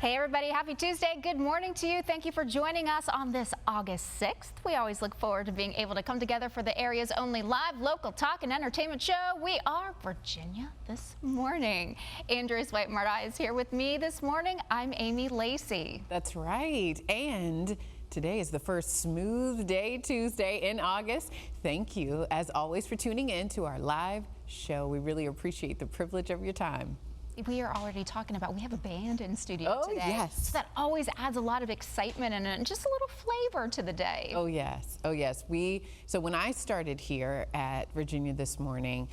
Hey everybody, happy Tuesday. Good morning to you. Thank you for joining us on this August 6th. We always look forward to being able to come together for the area's only live local talk and entertainment show. We are Virginia This Morning. Andrews White-Marta is here with me this morning. I'm Amy Lacey. That's right. And today is the first smooth day Tuesday in August. Thank you, as always, for tuning in to our live show. We really appreciate the privilege of your time. We are already talking about, we have a band in studio today. Oh, yes. So that always adds a lot of excitement and just a little flavor to the day. Oh, yes. Oh, yes. So when I started here at Virginia This Morning,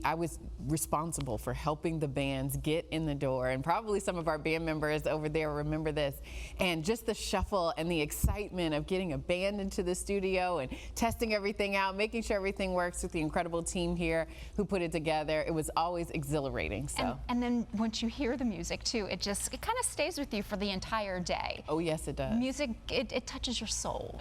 I was responsible for helping the bands get in the door, and probably some of our band members over there remember this. And just the shuffle and the excitement of getting a band into the studio and testing everything out, making sure everything works with the incredible team here who put it together. It was always exhilarating. So. And then once you hear the music too, it kind of stays with you for the entire day. Oh, yes, it does. Music, it touches your soul.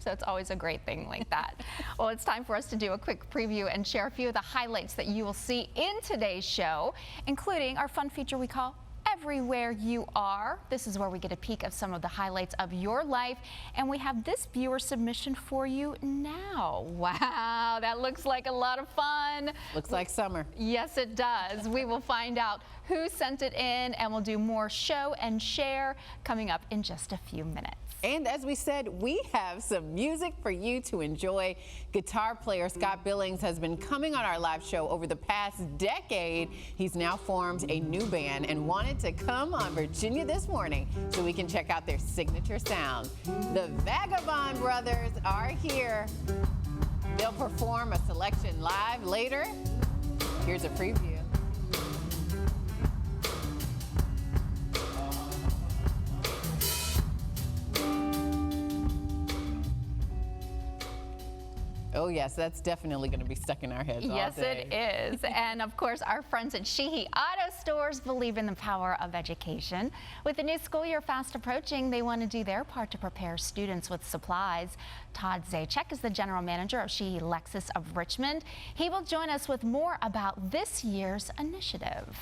So it's always a great thing like that. Well, it's time for us to do a quick preview and share a few of the highlights that you will see in today's show, including our fun feature we call Everywhere You Are. This is where we get a peek of some of the highlights of your life, and we have this viewer submission for you now. Wow, that looks like a lot of fun. Looks like summer. Yes, it does. We will find out who sent it in, and we'll do more show and share coming up in just a few minutes. And as we said, we have some music for you to enjoy. Guitar player Scott Billings has been coming on our live show over the past decade. He's now formed a new band and wanted to come on Virginia This Morning so we can check out their signature sound. The Vagabond Brothers are here. They'll perform a selection live later. Here's a preview. Oh, yes, that's definitely going to be stuck in our heads all day. Yes, it is. And of course, our friends at Sheehy Auto Stores believe in the power of education. With the new school year fast approaching, they want to do their part to prepare students with supplies. Todd Zajac is the general manager of Sheehy Lexus of Richmond. He will join us with more about this year's initiative.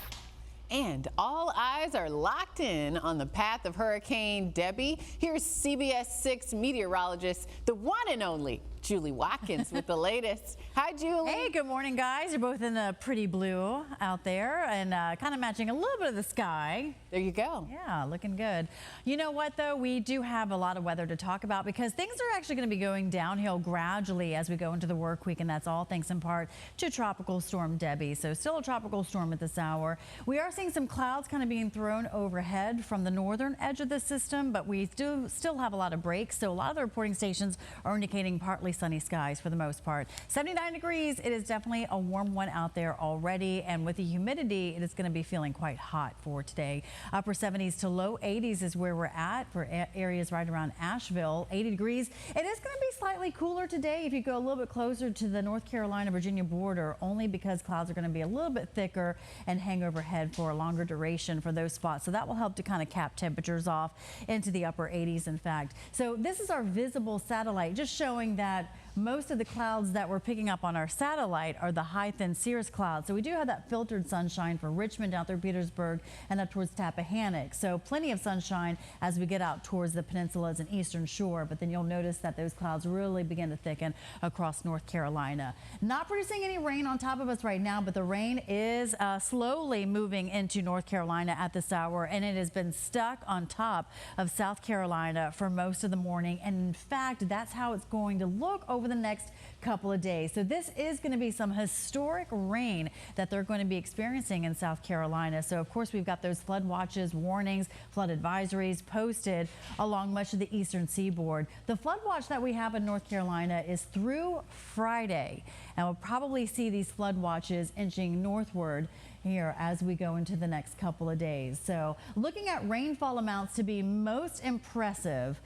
And all eyes are locked in on the path of Hurricane Debbie. Here's CBS 6 meteorologist, the one and only Julie Watkins with the latest. Hi, Julie. Hey, good morning, guys. You're both in a pretty blue out there and kind of matching a little bit of the sky. There you go. Yeah, looking good. You know what, though? We do have a lot of weather to talk about because things are actually going to be going downhill gradually as we go into the work week, and that's all thanks in part to Tropical Storm Debbie. So still a tropical storm at this hour. We are seeing some clouds kind of being thrown overhead from the northern edge of the system, but we do still have a lot of breaks. So a lot of the reporting stations are indicating partly sunny skies for the most part. 79 degrees. It is definitely a warm one out there already, and with the humidity, it is going to be feeling quite hot for today. Upper 70s to low 80s is where we're at for areas right around Asheville. 80 degrees. It is going to be slightly cooler today if you go a little bit closer to the North Carolina-Virginia border, only because clouds are going to be a little bit thicker and hang overhead for a longer duration for those spots. So that will help to kind of cap temperatures off into the upper 80s, in fact. So this is our visible satellite, just showing that most of the clouds that we're picking up on our satellite are the high thin cirrus clouds. So we do have that filtered sunshine for Richmond down through Petersburg and up towards Tappahannock. So plenty of sunshine as we get out towards the peninsulas and eastern shore. But then you'll notice that those clouds really begin to thicken across North Carolina. Not producing any rain on top of us right now, but the rain is slowly moving into North Carolina at this hour, and it has been stuck on top of South Carolina for most of the morning. And in fact, that's how it's going to look over the next couple of days. So this is going to be some historic rain that they're going to be experiencing in South Carolina. So of course we've got those flood watches, warnings, flood advisories posted along much of the eastern seaboard. The flood watch that we have in North Carolina is through Friday, and we'll probably see these flood watches inching northward here as we go into the next couple of days. So looking at rainfall amounts to be most impressive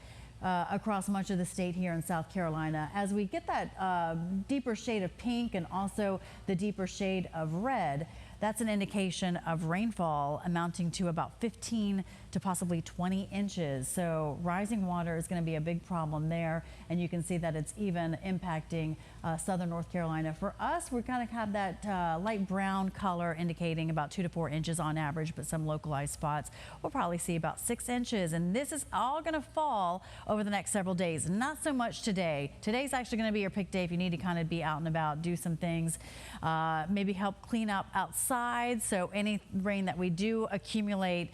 across much of the state here in South Carolina. As we get that deeper shade of pink and also the deeper shade of red, that's an indication of rainfall amounting to about 15 to possibly 20 inches. So rising water is going to be a big problem there, and you can see that it's even impacting southern North Carolina. For us, we kind of have that light brown color indicating about 2 to 4 inches on average, but some localized spots we'll probably see about 6 inches, and this is all going to fall over the next several days. Not so much today. Today's actually going to be your pick day if you need to kind of be out and about, do some things, maybe help clean up outside. So any rain that we do accumulate,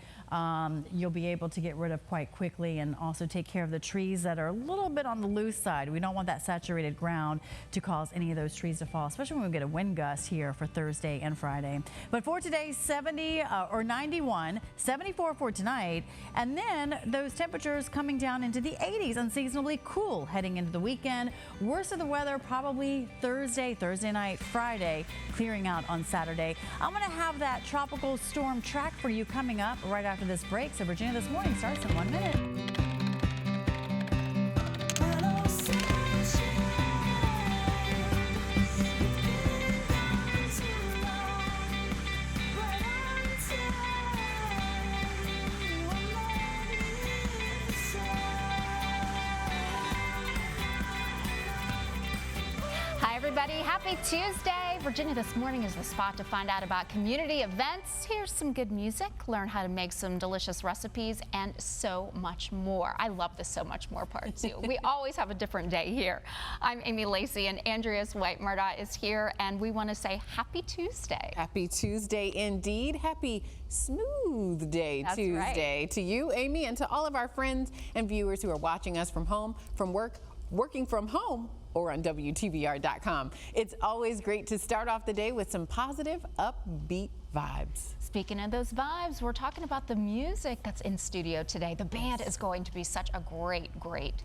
you'll be able to get rid of quite quickly, and also take care of the trees that are a little bit on the loose side. We don't want that saturated ground to cause any of those trees to fall, especially when we get a wind gust here for Thursday and Friday. But for today, 70 or 91, 74 for tonight, and then those temperatures coming down into the 80s, unseasonably cool heading into the weekend. Worst of the weather probably Thursday night, Friday, clearing out on Saturday. I'm going to have that tropical storm track for you coming up right after this break. So Virginia This Morning starts in 1 minute. Hi, everybody. Happy Tuesday. Virginia This Morning is the spot to find out about community events. Here's some good music, learn how to make some delicious recipes, and so much more. I love the so much more part, too. We always have a different day here. I'm Amy Lacey, and Andreas White-Murdaugh is here, and we want to say Happy Tuesday. Happy Tuesday indeed. Happy Smooth Day That's Tuesday right. to you, Amy, and to all of our friends and viewers who are watching us from home, from work, working from home, or on wtvr.com. It's always great to start off the day with some positive, upbeat vibes. Speaking of those vibes, we're talking about the music that's in studio today. The band is going to be such a great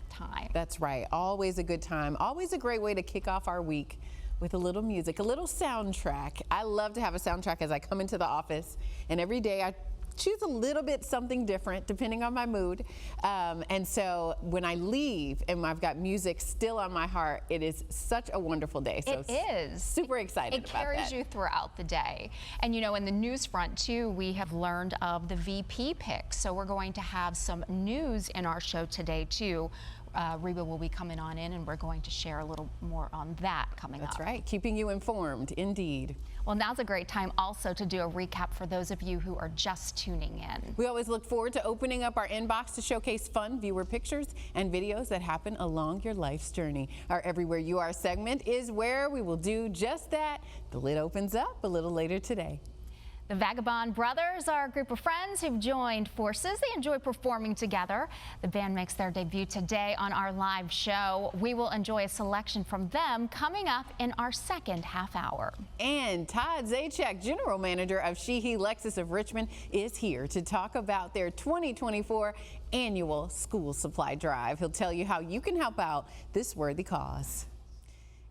time. That's right. Always a good time. Always a great way to kick off our week with a little music, a little soundtrack. I love to have a soundtrack as I come into the office, and every day I choose a little bit something different depending on my mood. And so when I leave and I've got music still on my heart, it is such a wonderful day. So it is. Super excited about that. It carries you throughout the day. And you know, in the news front too, we have learned of the VP pick. So we're going to have some news in our show today too. Reba will be coming on in, and we're going to share a little more on that coming up. That's right, keeping you informed, indeed. Well, now's a great time also to do a recap for those of you who are just tuning in. We always look forward to opening up our inbox to showcase fun viewer pictures and videos that happen along your life's journey. Our Everywhere You Are segment is where we will do just that. The lid opens up a little later today. The Vagabond Brothers are a group of friends who've joined forces. They enjoy performing together. The band makes their debut today on our live show. We will enjoy a selection from them coming up in our second half hour. And Todd Zajac, General Manager of Sheehy Lexus of Richmond, is here to talk about their 2024 annual school supply drive. He'll tell you how you can help out this worthy cause.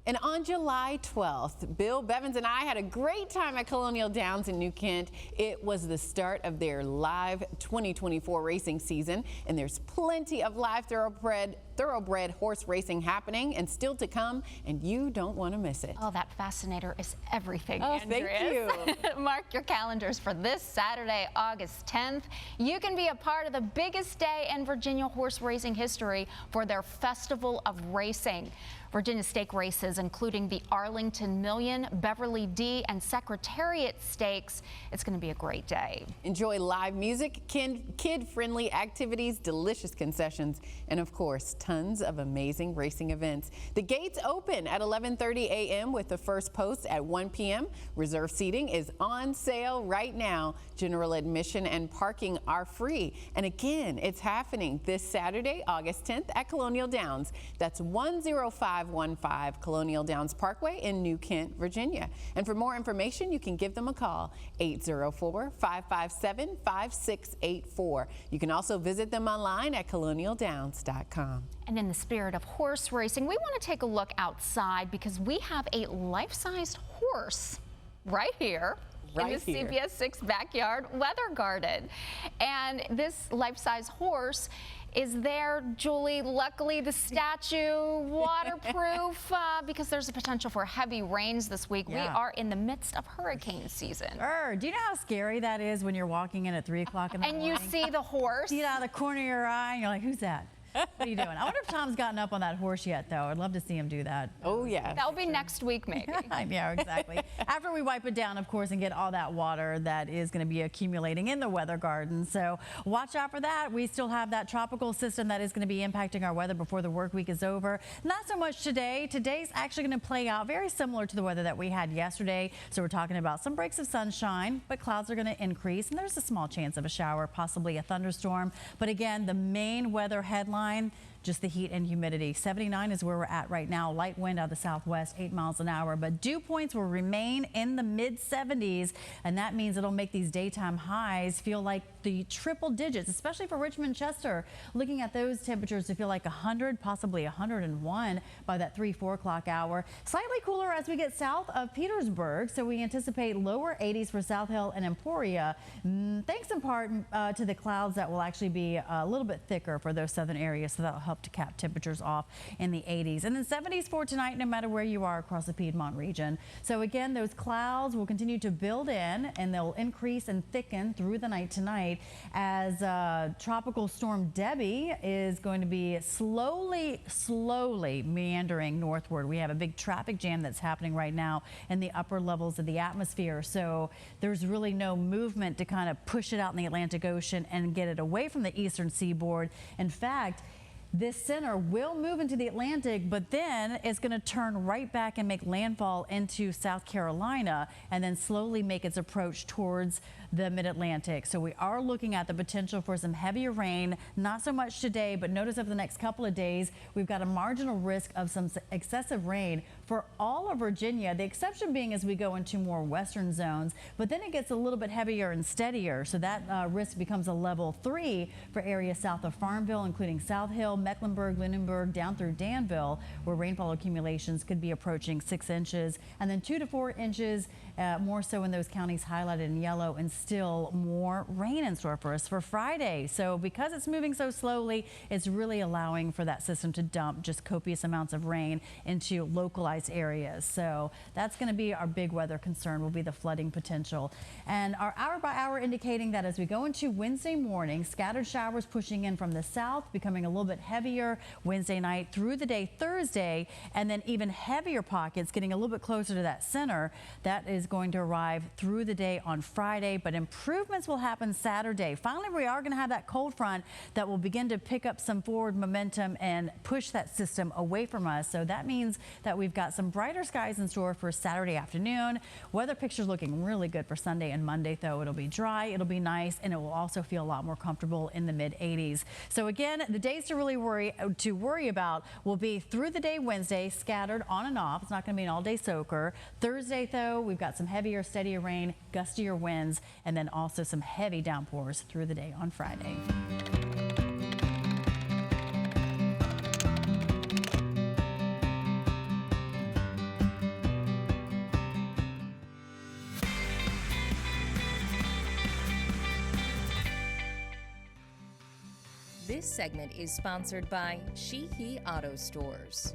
And on July 12th, Bill Bevins and I had a great time at Colonial Downs in New Kent. It was the start of their live 2024 racing season, and there's plenty of live thoroughbred horse racing happening and still to come, and you don't want to miss it. Oh, that fascinator is everything, Oh, Andreas. thank you. Mark your calendars for this Saturday, August 10th. You can be a part of the biggest day in Virginia horse racing history for their Festival of Racing. Virginia stake races, including the Arlington Million, Beverly D, and Secretariat Stakes. It's going to be a great day. Enjoy live music, kid-friendly activities, delicious concessions, and of course, tons of amazing racing events. The gates open at 11:30 a.m. with the first post at 1 p.m. Reserve seating is on sale right now. General admission and parking are free. And again, it's happening this Saturday, August 10th at Colonial Downs. That's 10515 Colonial Downs Parkway in New Kent, Virginia. And for more information, you can give them a call, 804-557-5684. You can also visit them online at colonialdowns.com. And in the spirit of horse racing, we want to take a look outside because we have a life-sized horse right here. In the CBS 6 backyard weather garden. And this life-size horse is there, Julie. Luckily, the statue waterproof because there's a potential for heavy rains this week. Yeah. We are in the midst of hurricane season. Do you know how scary that is when you're walking in at 3 o'clock in the morning? And you see the horse. See it out of the corner of your eye, and you're like, who's that? What are you doing? I wonder if Tom's gotten up on that horse yet, though. I'd love to see him do that. Oh, yeah. That'll be next week, maybe. Yeah, exactly. After we wipe it down, of course, and get all that water that is going to be accumulating in the weather garden. So watch out for that. We still have that tropical system that is going to be impacting our weather before the work week is over. Not so much today. Today's actually going to play out very similar to the weather that we had yesterday. So we're talking about some breaks of sunshine, but clouds are going to increase, and there's a small chance of a shower, possibly a thunderstorm. But again, the main weather headline, just the heat and humidity. 79 is where we're at right now. Light wind out of the southwest, 8 miles an hour. But dew points will remain in the mid 70s, and that means it'll make these daytime highs feel like the triple digits, especially for Richmond, Chester. Looking at those temperatures to feel like 100, possibly 101 by that 3-4 o'clock hour. Slightly cooler as we get south of Petersburg, so we anticipate lower 80s for South Hill and Emporia, thanks in part to the clouds that will actually be a little bit thicker for those southern areas, so that'll help to cap temperatures off in the 80s. And then 70s for tonight, no matter where you are across the Piedmont region. So again, those clouds will continue to build in, and they'll increase and thicken through the night tonight as Tropical Storm Debbie is going to be slowly meandering northward. We have a big traffic jam that's happening right now in the upper levels of the atmosphere. So there's really no movement to kind of push it out in the Atlantic Ocean and get it away from the eastern seaboard. In fact, this center will move into the Atlantic, but then it's going to turn right back and make landfall into South Carolina and then slowly make its approach towards the mid-Atlantic. So we are looking at the potential for some heavier rain, not so much today, but notice over the next couple of days, we've got a marginal risk of some excessive rain for all of Virginia. The exception being as we go into more western zones, but then it gets a little bit heavier and steadier. So that risk becomes a level 3 for areas south of Farmville, including South Hill, Mecklenburg, Lunenburg, down through Danville, where rainfall accumulations could be approaching 6 inches, and then 2 to 4 inches more so in those counties highlighted in yellow, and still more rain in store for us for Friday. So because it's moving so slowly, it's really allowing for that system to dump just copious amounts of rain into localized areas. So that's going to be our big weather concern, will be the flooding potential. And our hour by hour indicating that as we go into Wednesday morning, scattered showers pushing in from the south, becoming a little bit heavier Wednesday night through the day Thursday, and then even heavier pockets getting a little bit closer to that center. That is going to arrive through the day on Friday, but improvements will happen Saturday. Finally, we are going to have that cold front that will begin to pick up some forward momentum and push that system away from us. So that means that we've got some brighter skies in store for Saturday afternoon. Weather picture's looking really good for Sunday and Monday, though. It'll be dry, it'll be nice, and it will also feel a lot more comfortable in the mid-80s. So again, the days to really worry about will be through the day Wednesday, scattered on and off. It's not going to be an all-day soaker. Thursday, though, we've got some heavier, steadier rain, gustier winds, and then also some heavy downpours through the day on Friday. This segment is sponsored by She-He Auto Stores.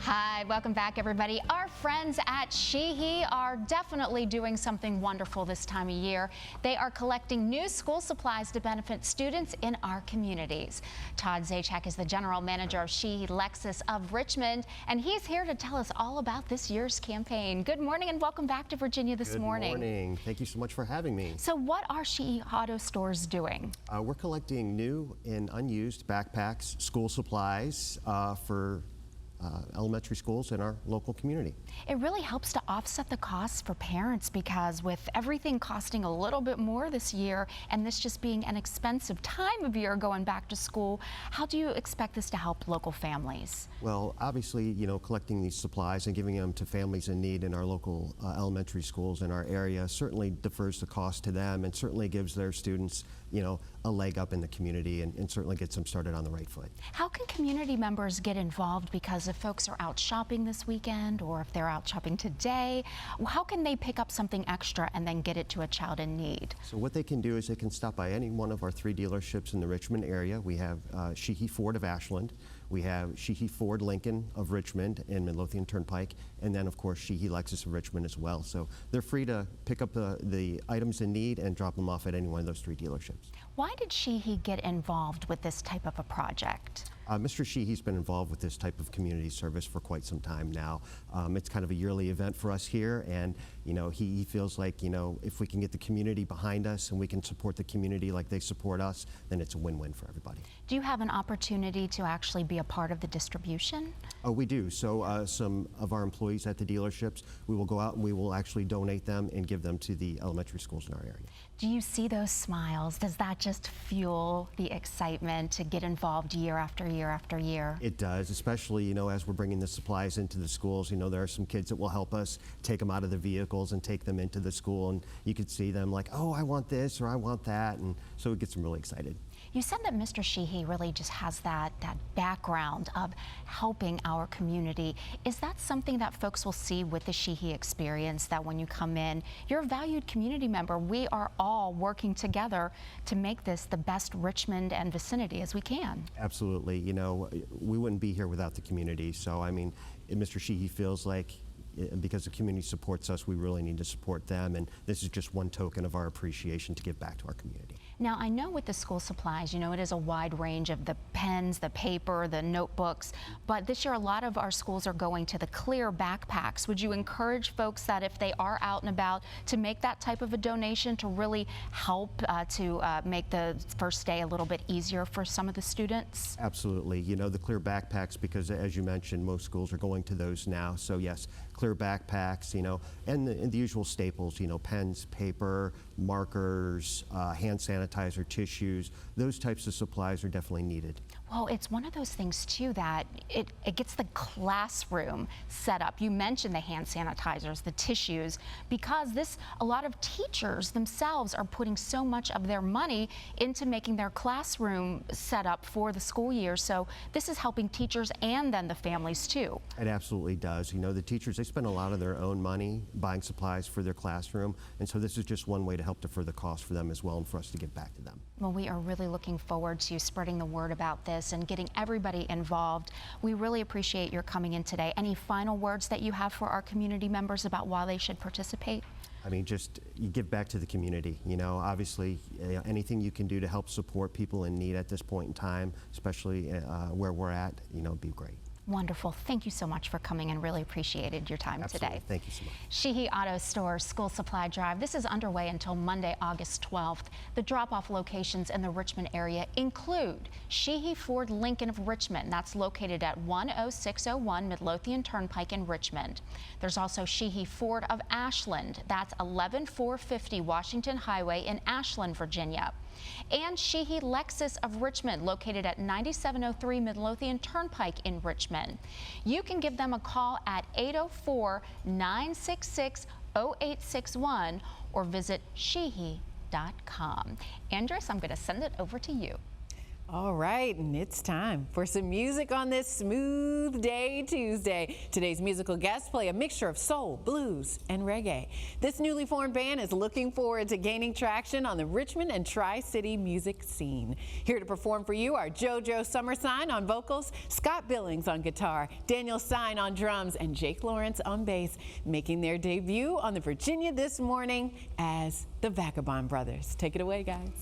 Hi, welcome back, everybody. Our friends at She-He are definitely doing something wonderful this time of year. They are collecting new school supplies to benefit students in our communities. Todd Zajac is the general manager of She-He Lexus of Richmond, and he's here to tell us all about this year's campaign. Good morning and welcome back to Virginia this morning. Good morning. Thank you so much for having me. So what are She-He Auto Stores doing? We're collecting new and unused backpacks, school supplies for elementary schools in our local community. It really helps to offset the costs for parents because with everything costing a little bit more this year and this just being an expensive time of year going back to school, how do you expect this to help local families? Well, obviously, you know, collecting these supplies and giving them to families in need in our local elementary schools in our area certainly defers the cost to them and certainly gives their students, you know, a leg up in the community and certainly gets them started on the right foot. How can community members get involved? Because if folks are out shopping this weekend or if they're out shopping today, how can they pick up something extra and then get it to a child in need? So what they can do is they can stop by any one of our 3 dealerships in the Richmond area. We have Sheehy Ford of Ashland, we have Sheehy Ford Lincoln of Richmond and Midlothian Turnpike, and then of course Sheehy Lexus of Richmond as well. So they're free to pick up the items in need and drop them off at any one of those 3 dealerships. Why did Sheehy get involved with this type of a project? Mr. Sheehy's been involved with this type of community service for quite some time now. It's kind of a yearly event for us here, and you know he feels like, you know, if we can get the community behind us and we can support the community like they support us, then it's a win-win for everybody. Do you have an opportunity to actually be a part of the distribution? Oh, we do. So some of our employees at the dealerships, we will go out and we will actually donate them and give them to the elementary schools in our area. Do you see those smiles? Does that just fuel the excitement to get involved year after year after year? It does, especially, you know, as we're bringing the supplies into the schools. You know, there are some kids that will help us take them out of the vehicles and take them into the school, and you could see them like, oh, I want this or I want that, and so it gets them really excited. You said that Mr. Sheehy really just has that background of helping our community. Is that something that folks will see with the Sheehy experience, that when you come in, you're a valued community member? We are all working together to make this the best Richmond and vicinity as we can. Absolutely. You know, we wouldn't be here without the community. So, I mean, Mr. Sheehy feels like because the community supports us, we really need to support them, and this is just one token of our appreciation to give back to our community. Now, I know with the school supplies, you know, it is a wide range of the pens, the paper, the notebooks, but this year a lot of our schools are going to the clear backpacks. Would you encourage folks that if they are out and about to make that type of a donation to really help to make the first day a little bit easier for some of the students? Absolutely. You know, the clear backpacks, because as you mentioned, most schools are going to those now. So yes, clear backpacks, you know, and the usual staples, you know, pens, paper, markers, hand sanitizer, tissues, those types of supplies are definitely needed. Well, it's one of those things too that it gets the classroom set up. You mentioned the hand sanitizers, the tissues, because a lot of teachers themselves are putting so much of their money into making their classroom set up for the school year. So this is helping teachers and then the families too. It absolutely does. You know, the teachers, they spend a lot of their own money buying supplies for their classroom, and so this is just one way to help defer the cost for them as well and for us to give back to them. Well, we are really looking forward to spreading the word about this and getting everybody involved. We really appreciate your coming in today. Any final words that you have for our community members about why they should participate? I mean, just you give back to the community. You know, obviously, anything you can do to help support people in need at this point in time, especially where we're at, you know, would be great. Wonderful. Thank you so much for coming and really appreciated your time Absolutely. today. Thank you so much. Sheehy Auto Store School Supply Drive. This is underway until Monday, August 12th. The drop-off locations in the Richmond area include Sheehy Ford Lincoln of Richmond. That's located at 10601 Midlothian Turnpike in Richmond. There's also Sheehy Ford of Ashland. That's 11450 Washington Highway in Ashland, Virginia. And Sheehy Lexus of Richmond, located at 9703 Midlothian Turnpike in Richmond. You can give them a call at 804-966-0861 or visit sheehy.com. Andres, I'm going to send it over to you. All right, and it's time for some music on this smooth day Tuesday. Today's musical guests play a mixture of soul, blues, and reggae. This newly formed band is looking forward to gaining traction on the Richmond and Tri-City music scene. Here to perform for you are JoJo Summersign on vocals, Scott Billings on guitar, Daniel Stein on drums, and Jake Lawrence on bass, making their debut on the Virginia this morning as the Vagabond Brothers. Take it away, guys.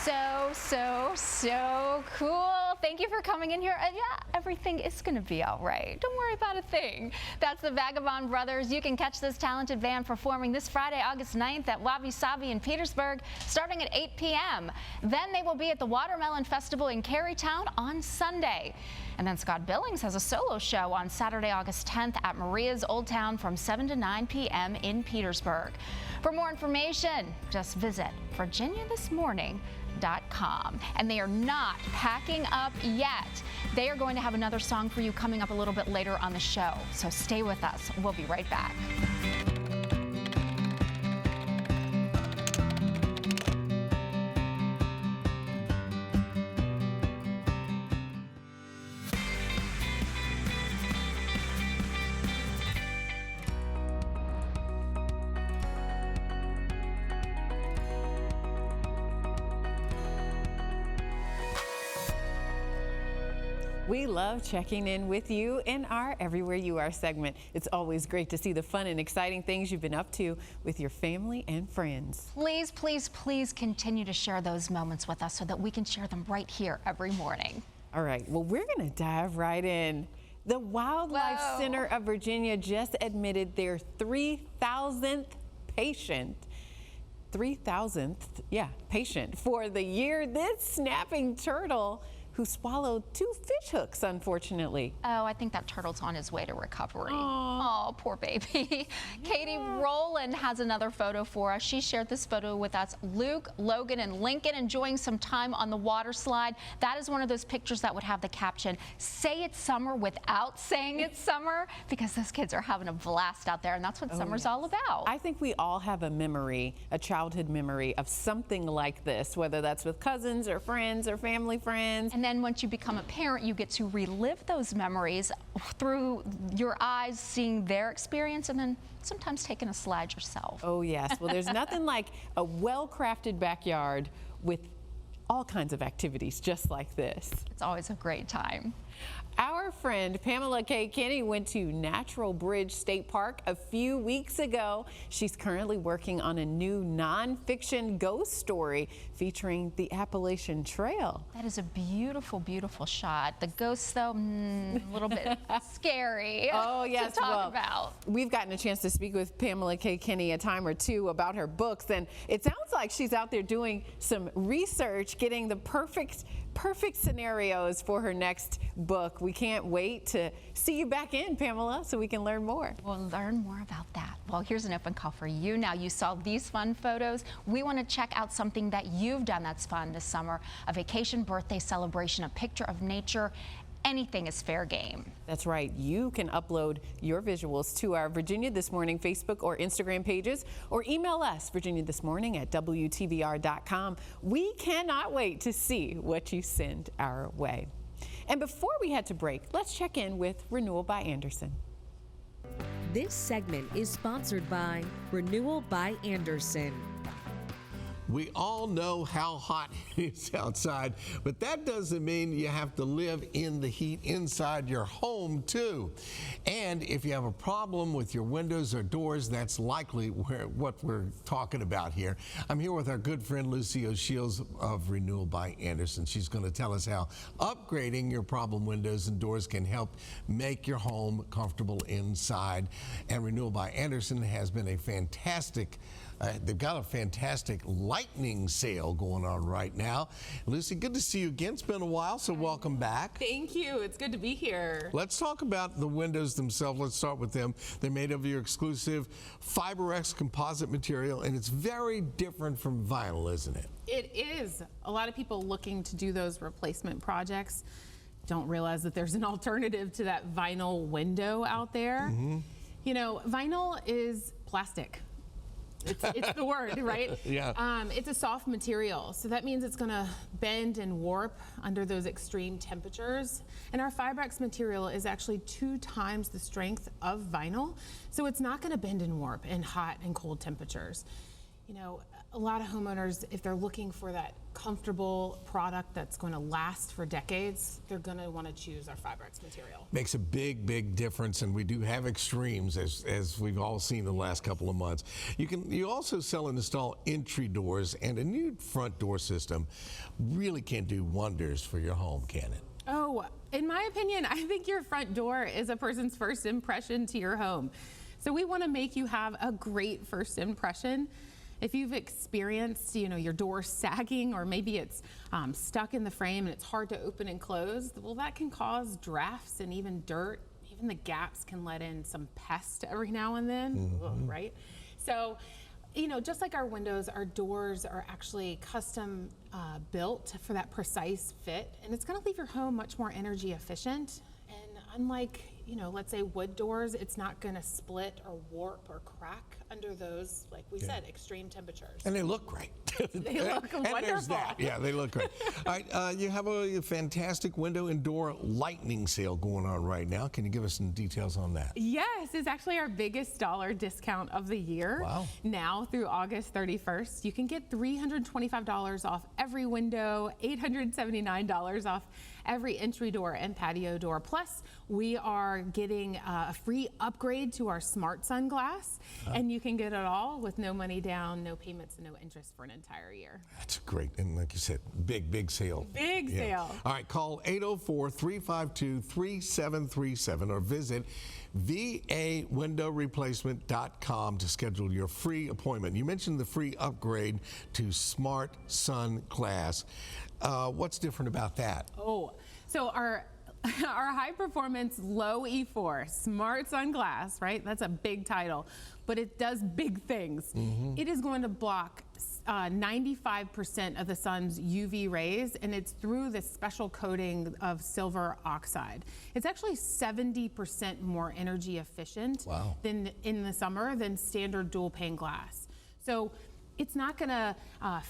So cool. Thank you for coming in here. Yeah, everything is going to be all right. Don't worry about a thing. That's the Vagabond Brothers. You can catch this talented band performing this Friday, August 9th at Wabi Sabi in Petersburg, starting at 8 p.m. Then they will be at the Watermelon Festival in Carytown on Sunday. And then Scott Billings has a solo show on Saturday, August 10th at Maria's Old Town from 7 to 9 p.m. in Petersburg. For more information, just visit virginiathismorning.com. And they are not packing up yet. They are going to have another song for you coming up a little bit later on the show. So stay with us. We'll be right back. We love checking in with you in our Everywhere You Are segment. It's always great to see the fun and exciting things you've been up to with your family and friends. Please, please, please continue to share those moments with us so that we can share them right here every morning. All right, well, we're going to dive right in. The Wildlife Whoa. Center of Virginia just admitted their 3,000th patient. 3,000th, patient for the year. This snapping turtle who swallowed 2 fish hooks, unfortunately. Oh, I think that turtle's on his way to recovery. Oh, poor baby. Katie Rowland has another photo for us. She shared this photo with us. Luke, Logan, and Lincoln enjoying some time on the water slide. That is one of those pictures that would have the caption, "Say it's summer" without saying it's summer, because those kids are having a blast out there, and that's what summer's all about. I think we all have a memory, a childhood memory of something like this, whether that's with cousins or friends or family friends. And then once you become a parent, you get to relive those memories through your eyes, seeing their experience, and then sometimes taking a slide yourself. Oh, yes. Well, there's nothing like a well-crafted backyard with all kinds of activities just like this. It's always a great time. Our friend Pamela K. Kinney went to Natural Bridge State Park a few weeks ago. She's currently working on a new nonfiction ghost story featuring the Appalachian Trail. That is a beautiful, beautiful shot. The ghosts, though, a little bit scary Oh, yes. to talk about. We've gotten a chance to speak with Pamela K. Kinney a time or two about her books, and it sounds like she's out there doing some research, getting the perfect scenarios for her next book. We can't wait to see you back in, Pamela, so we can learn more. We'll learn more about that. Well, here's an open call for you. Now you saw these fun photos. We want to check out something that you've done that's fun this summer, a vacation birthday celebration, a picture of nature. Anything is fair game. That's right. You can upload your visuals to our Virginia This Morning Facebook or Instagram pages, or email us, virginiathismorning@wtvr.com. We cannot wait to see what you send our way. And before we head to break, let's check in with Renewal by Andersen. This segment is sponsored by Renewal by Andersen. We all know how hot it is outside, but that doesn't mean you have to live in the heat inside your home too. And if you have a problem with your windows or doors, that's likely what we're talking about here. I'm here with our good friend Lucy O'Shields of Renewal by Andersen. She's going to tell us how upgrading your problem windows and doors can help make your home comfortable inside. And Renewal by Andersen has been a fantastic they've got a fantastic lightning sale going on right now. Lucy, good to see you again. It's been a while, so welcome back. Thank you. It's good to be here. Let's talk about the windows themselves. Let's start with them. They're made of your exclusive FiberX composite material, and it's very different from vinyl, isn't it? It is. A lot of people looking to do those replacement projects don't realize that there's an alternative to that vinyl window out there. You know, vinyl is plastic. It's the word, right? Yeah. It's a soft material, so that means it's going to bend and warp under those extreme temperatures. And our FiberX material is actually 2 times the strength of vinyl, so it's not going to bend and warp in hot and cold temperatures. You know, a lot of homeowners, if they're looking for that comfortable product that's going to last for decades, they're going to want to choose our Fibrex material. Makes a big, big difference, and we do have extremes, as we've all seen in the last couple of months. You also sell and install entry doors, and a new front door system really can do wonders for your home, can it? Oh, in my opinion, I think your front door is a person's first impression to your home. So we want to make you have a great first impression. If you've experienced, your door sagging, or maybe it's stuck in the frame and it's hard to open and close, well, that can cause drafts and even dirt. Even the gaps can let in some pest every now and then, right? So, just like our windows, our doors are actually custom built for that precise fit, and it's going to leave your home much more energy efficient. And unlike, let's say wood doors, it's not going to split or warp or crack under those, like we said, extreme temperatures. And they look great. They look and wonderful. There's that. Yeah, they look great. All right, you have a fantastic window and door lightning sale going on right now. Can you give us some details on that? Yes, it's actually our biggest dollar discount of the year. Wow. Now through August 31st, you can get $325 off every window, $879 off every entry door and patio door. Plus, we are getting a free upgrade to our Smart Sun glass, and you can get it all with no money down, no payments, and no interest for an entire year. That's great. And like you said, big sale. Big sale. All right, call 804-352-3737 or visit vawindowreplacement.com to schedule your free appointment. You mentioned the free upgrade to Smart Sun glass. What's different about that? Oh, so our high performance low E4 Smart Sun glass, right? That's a big title, but it does big things. It is going to block 95% of the sun's UV rays, and it's through this special coating of silver oxide. It's actually 70% more energy efficient than in the summer than standard dual pane glass. So it's not gonna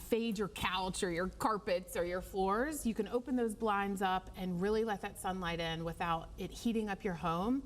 fade your couch or your carpets or your floors. You can open those blinds up and really let that sunlight in without it heating up your home.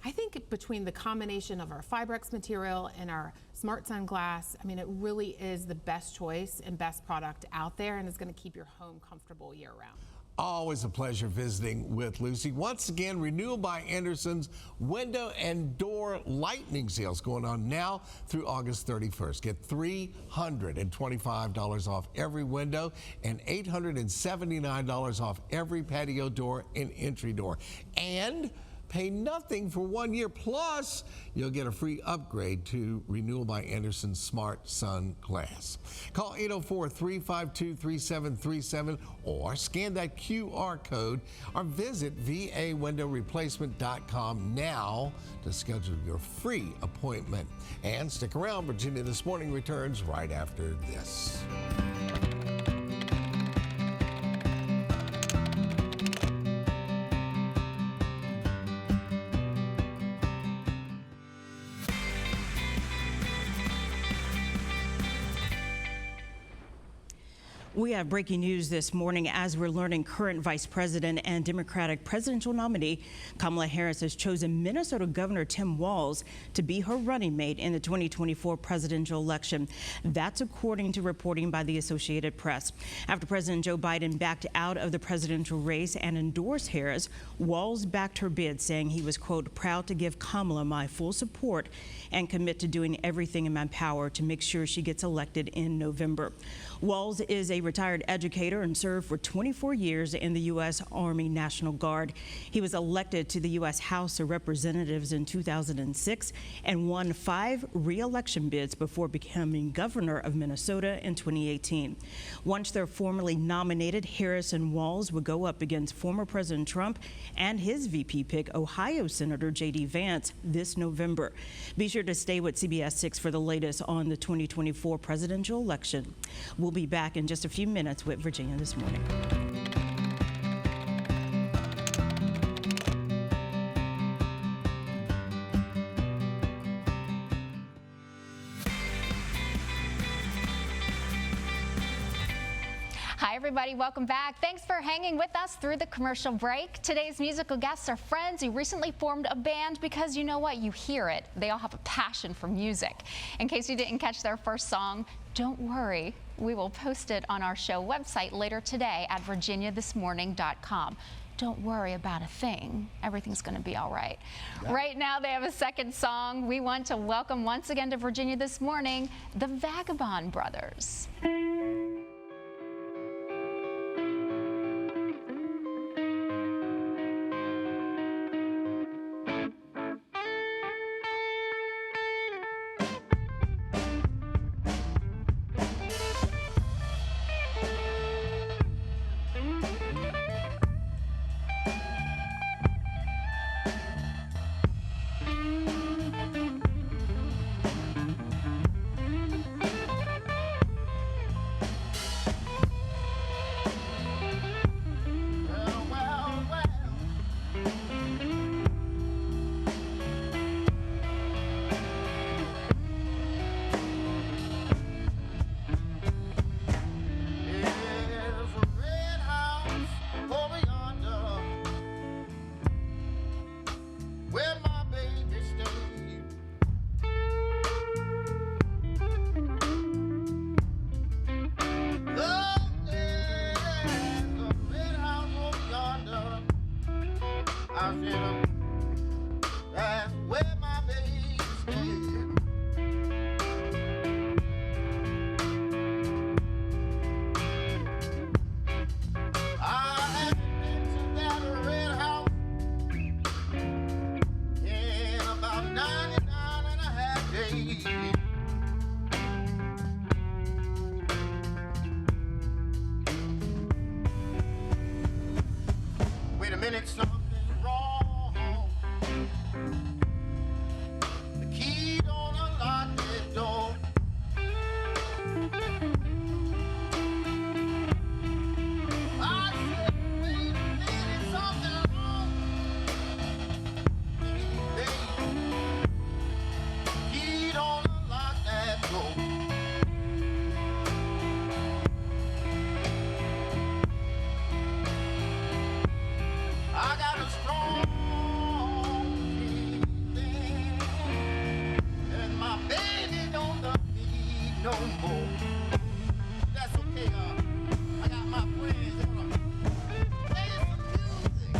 I think between the combination of our Fibrex material and our Smart Sun glass, I mean, it really is the best choice and best product out there, and it's gonna keep your home comfortable year round. Always a pleasure visiting with Lucy. Once again, Renewal by Anderson's window and door lightning sales going on now through August 31st. Get $325 off every window and $879 off every patio door and entry door. And pay nothing for 1 year, plus you'll get a free upgrade to Renewal by Anderson's Smart Sun glass. Call 804-352-3737 or scan that QR code or visit vawindowreplacement.com now to schedule your free appointment. And stick around, Virginia This Morning returns right after this. We have breaking news this morning as we're learning current Vice President and Democratic presidential nominee Kamala Harris has chosen Minnesota Governor Tim Walz to be her running mate in the 2024 presidential election. That's according to reporting by the Associated Press. After President Joe Biden backed out of the presidential race and endorsed Harris, Walz backed her bid, saying he was, quote, proud to give Kamala my full support and commit to doing everything in my power to make sure she gets elected in November. Walz is a retired educator and served for 24 years in the U.S. Army National Guard. He was elected to the U.S. House of Representatives in 2006 and won 5 re-election bids before becoming governor of Minnesota in 2018. Once they're formally nominated, Harris and Walz would go up against former President Trump and his VP pick, Ohio Senator J.D. Vance, this November. Be sure to stay with CBS 6 for the latest on the 2024 presidential election. We'll be back in just a few minutes with Virginia This Morning. Hi, everybody. Welcome back. Thanks for hanging with us through the commercial break. Today's musical guests are friends who recently formed a band because you know what? You hear it. They all have a passion for music. In case you didn't catch their first song, Don't worry, we will post it on our show website later today at virginiathismorning.com. Don't worry about a thing. Everything's going to be all right. Right now, they have a second song. We want to welcome once again to Virginia This Morning, the Vagabond Brothers. Wait a minute, something's wrong. The key don't unlock the door. I said, wait a minute, something's wrong. Baby, key don't unlock that door. I got a strong feeling, and my baby don't love me no more. That's okay, I got my friends gonna play some music.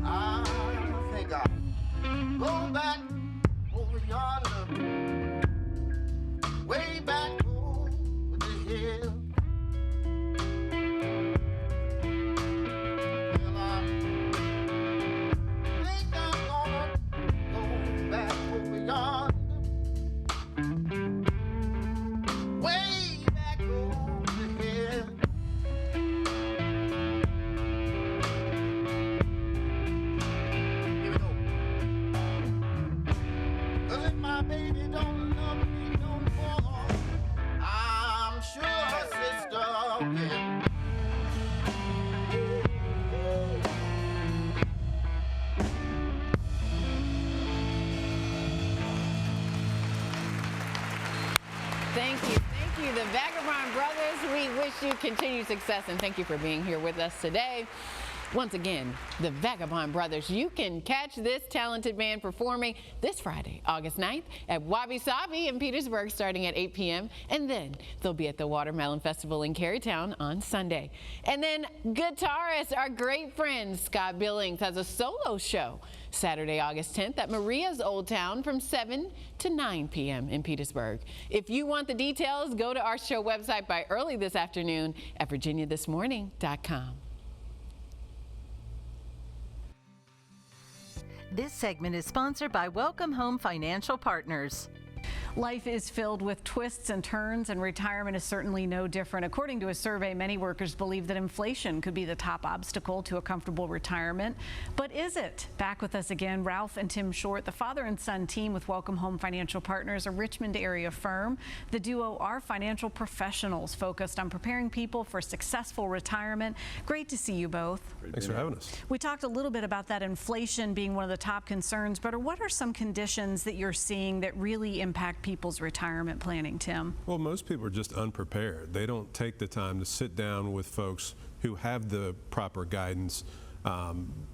I think I'll go back over yonder, way back over the hill. Well, I think I'm gonna go back over yonder, way back over the hill. Here we go. 'Cause if my baby don't love me no more, I'm sure her sister will. Thank you, the Vagabond Brothers. We wish you continued success and thank you for being here with us today. Once again, the Vagabond Brothers. You can catch this talented band performing this Friday, August 9th at Wabi Sabi in Petersburg starting at 8 p.m. And then they'll be at the Watermelon Festival in Carytown on Sunday. And then guitarist, our great friend Scott Billings, has a solo show Saturday, August 10th at Maria's Old Town from 7 to 9 p.m. in Petersburg. If you want the details, go to our show website by early this afternoon at virginiathismorning.com. This segment is sponsored by Welcome Home Financial Partners. Life is filled with twists and turns, and retirement is certainly no different. According to a survey, many workers believe that inflation could be the top obstacle to a comfortable retirement. But is it? Back with us again, Ralph and Tim Short, the father and son team with Welcome Home Financial Partners, a Richmond area firm. The duo are financial professionals focused on preparing people for successful retirement. Great to see you both. Thanks for having us. We talked a little bit about that inflation being one of the top concerns, but what are some conditions that you're seeing that really impact people's retirement planning, Tim? Well, most people are just unprepared. They don't take the time to sit down with folks who have the proper guidance,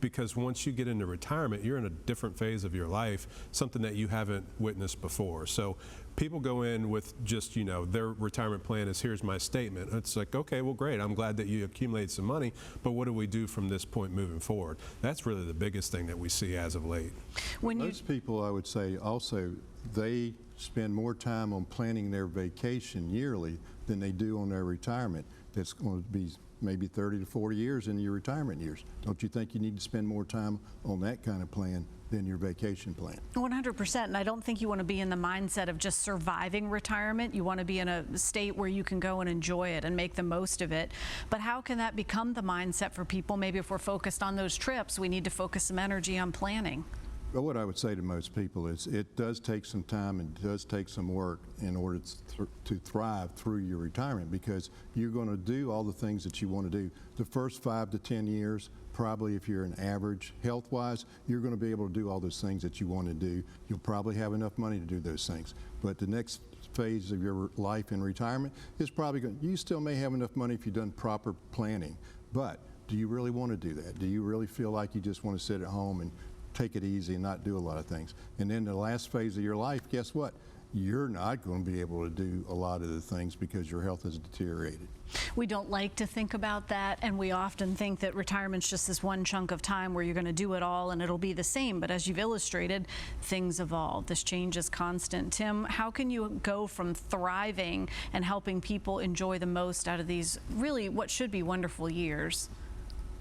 because once you get into retirement, you're in a different phase of your life, something that you haven't witnessed before. So people go in with just, their retirement plan is, here's my statement. It's like, okay, well, great. I'm glad that you accumulated some money, but what do we do from this point moving forward? That's really the biggest thing that we see as of late. Most people, I would say, also, they spend more time on planning their vacation yearly than they do on their retirement. That's going to be maybe 30 to 40 years into your retirement years. Don't you think you need to spend more time on that kind of plan than your vacation plan? 100%, and I don't think you want to be in the mindset of just surviving retirement. You want to be in a state where you can go and enjoy it and make the most of it. But how can that become the mindset for people? Maybe if we're focused on those trips, we need to focus some energy on planning. Well, what I would say to most people is it does take some time and does take some work in order to thrive through your retirement, because you're going to do all the things that you want to do. The first 5 to 10 years, probably if you're an average health-wise, you're going to be able to do all those things that you want to do. You'll probably have enough money to do those things. But the next phase of your life in retirement is probably going, you still may have enough money if you've done proper planning. But do you really want to do that? Do you really feel like you just want to sit at home and take it easy and not do a lot of things? And then the last phase of your life, guess what? You're not going to be able to do a lot of the things because your health has deteriorated. We don't like to think about that, and we often think that retirement's just this one chunk of time where you're going to do it all and it'll be the same. But as you've illustrated, things evolve. This change is constant. Tim, how can you go from thriving and helping people enjoy the most out of these really what should be wonderful years?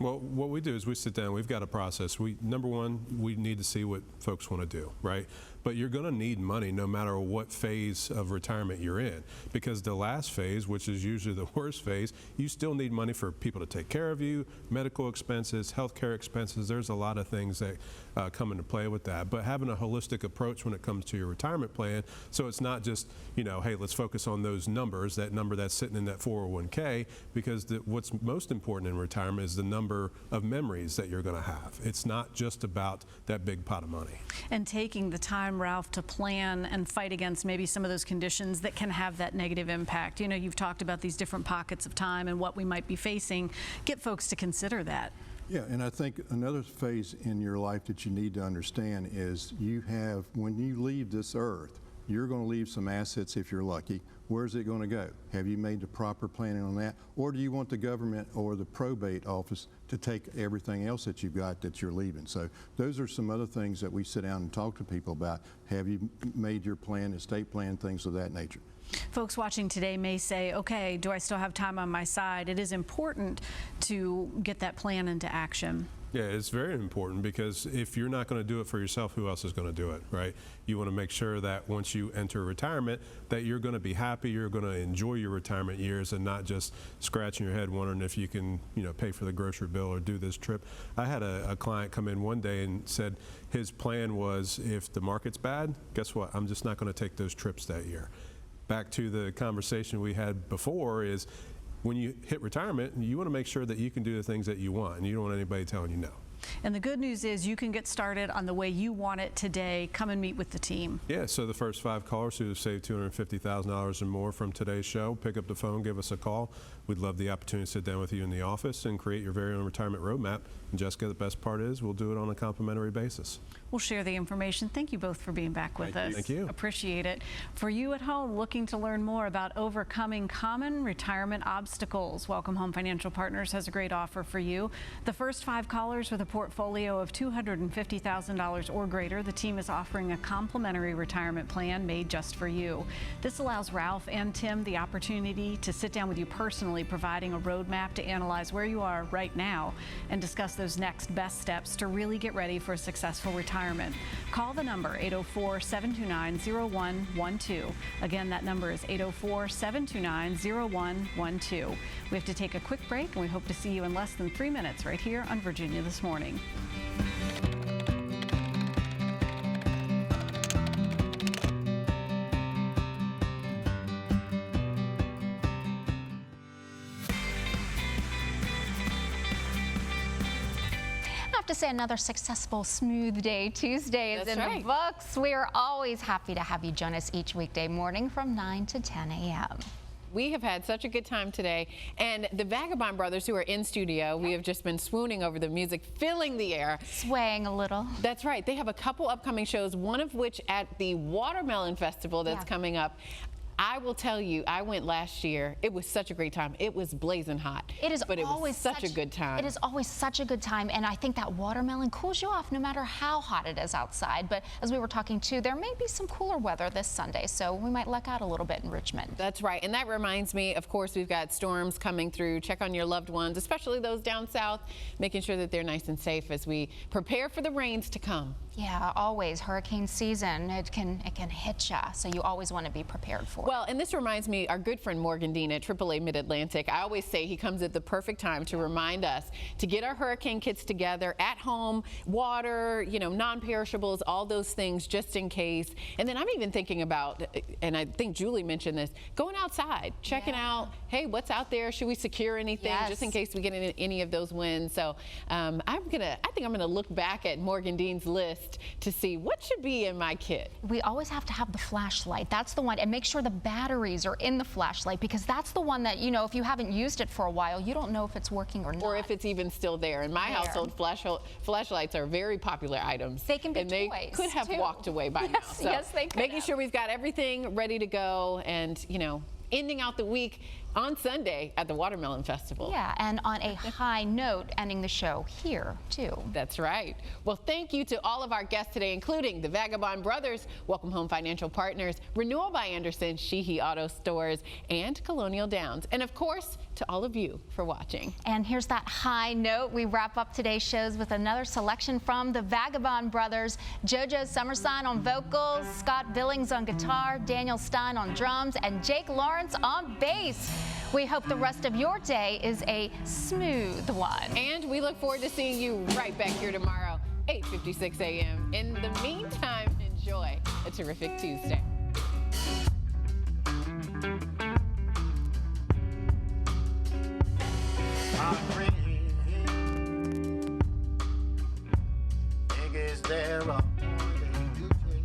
Well, what we do is we sit down, we've got a process. Number one, we need to see what folks want to do, right? But you're going to need money no matter what phase of retirement you're in, because the last phase, which is usually the worst phase, you still need money for people to take care of you, medical expenses, healthcare expenses. There's a lot of things that come into play with that. But having a holistic approach when it comes to your retirement plan, so it's not just, hey, let's focus on those numbers, that number that's sitting in that 401k, because what's most important in retirement is the number of memories that you're going to have. It's not just about that big pot of money. And taking the time, Ralph, to plan and fight against maybe some of those conditions that can have that negative impact. You've talked about these different pockets of time and what we might be facing. Get folks to consider that. Yeah, and I think another phase in your life that you need to understand is when you leave this earth, you're going to leave some assets if you're lucky. Where's it going to go? Have you made the proper planning on that? Or do you want the government or the probate office to take everything else that you've got that you're leaving? So those are some other things that we sit down and talk to people about. Have you made your plan, estate plan, things of that nature? Folks watching today may say, okay, do I still have time on my side? It is important to get that plan into action. Yeah, it's very important, because if you're not going to do it for yourself, who else is going to do it, right? You want to make sure that once you enter retirement, that you're going to be happy, you're going to enjoy your retirement years, and not just scratching your head wondering if you can, pay for the grocery bill or do this trip. I had a client come in one day and said his plan was, if the market's bad, guess what? I'm just not going to take those trips that year. Back to the conversation we had before is, when you hit retirement, you want to make sure that you can do the things that you want, and you don't want anybody telling you no. And the good news is you can get started on the way you want it today. Come and meet with the team. Yeah, so the first 5 callers who have saved $250,000 or more from today's show, pick up the phone, give us a call. We'd love the opportunity to sit down with you in the office and create your very own retirement roadmap. And Jessica, the best part is we'll do it on a complimentary basis. We'll share the information. Thank you both for being back with us. Thank you. Appreciate it. For you at home looking to learn more about overcoming common retirement obstacles, Welcome Home Financial Partners has a great offer for you. The first 5 callers with a portfolio of $250,000 or greater, the team is offering a complimentary retirement plan made just for you. This allows Ralph and Tim the opportunity to sit down with you personally, providing a roadmap to analyze where you are right now and discuss those next best steps to really get ready for a successful retirement. retirement. Call the number 804-729-0112. Again, that number is 804-729-0112. We have to take a quick break, and we hope to see you in less than 3 minutes right here on Virginia This Morning. To say another successful Smooth Day Tuesday is That's in right. the books. We are always happy to have you join us each weekday morning from 9 to 10 a.m. We have had such a good time today, and the Vagabond brothers who are in studio, we have just been swooning over the music, filling the air. Swaying a little. That's right. They have a couple upcoming shows, one of which at the Watermelon Festival that's coming up. I will tell you, I went last year. It was such a great time. It was blazing hot. It is but always it was such a good time. It is always such a good time, and I think that watermelon cools you off no matter how hot it is outside. But as we were talking too, there may be some cooler weather this Sunday, so we might luck out a little bit in Richmond. That's right, and that reminds me, of course, we've got storms coming through. Check on your loved ones, especially those down south, making sure that they're nice and safe as we prepare for the rains to come. Yeah, always. Hurricane season, it can hit ya, so you always want to be prepared for it. Well, and this reminds me, our good friend Morgan Dean at AAA Mid-Atlantic, I always say he comes at the perfect time to remind us to get our hurricane kits together at home, water, you know, non-perishables, all those things just in case. And then I'm even thinking about, and I think Julie mentioned this, going outside, checking out, hey, what's out there? Should we secure anything just in case we get any of those winds? So I think I'm gonna look back at Morgan Dean's list to see what should be in my kit. We always have to have the flashlight. That's the one, and make sure the batteries are in the flashlight, because that's the one that, you know, if you haven't used it for a while, you don't know if it's working or not. Or if it's even still there. In my household, flashlights are very popular items. They can be and they toys, could have too. walked away by now. So yes, they could making have. sure we've got everything ready to go, and, you know, ending out the week on Sunday at the Watermelon Festival. Yeah, and on a high note, ending the show here, too. That's right. Well, thank you to all of our guests today, including the Vagabond Brothers, Welcome Home Financial Partners, Renewal by Anderson, Sheehy Auto Stores, and Colonial Downs. And of course, to all of you for watching. And here's that high note. We wrap up today's shows with another selection from the Vagabond Brothers. JoJo Summerson on vocals, Scott Billings on guitar, Daniel Stein on drums, and Jake Lawrence on bass. We hope the rest of your day is a smooth one. And we look forward to seeing you right back here tomorrow, 8:56 a.m. In the meantime, enjoy a terrific Tuesday. My friend, is there a more than you take?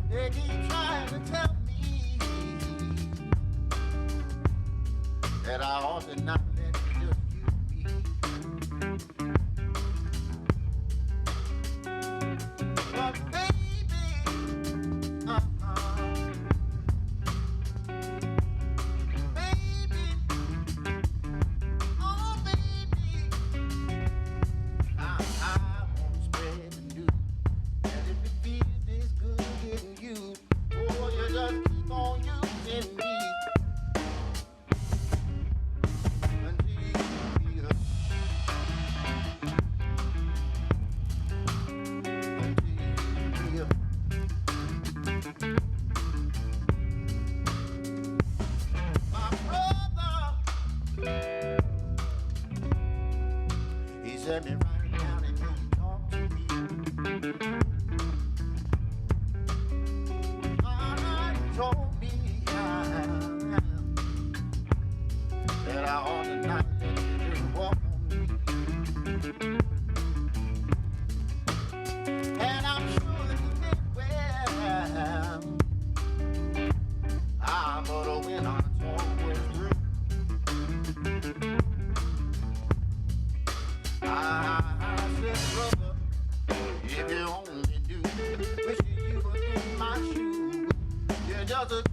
They keep trying to tell me that I ought to not let just you be. But baby, oh baby, I won't spread the news. And if it feels this good getting you, oh, you just keep on using me. My brother, he said me right down and don't talk to me. God told me that I ought to not let you just walk on me. And I'm sure that you meant well. But when our talk was through, I said, brother, if you only knew, wishing you were in my shoes. You're just a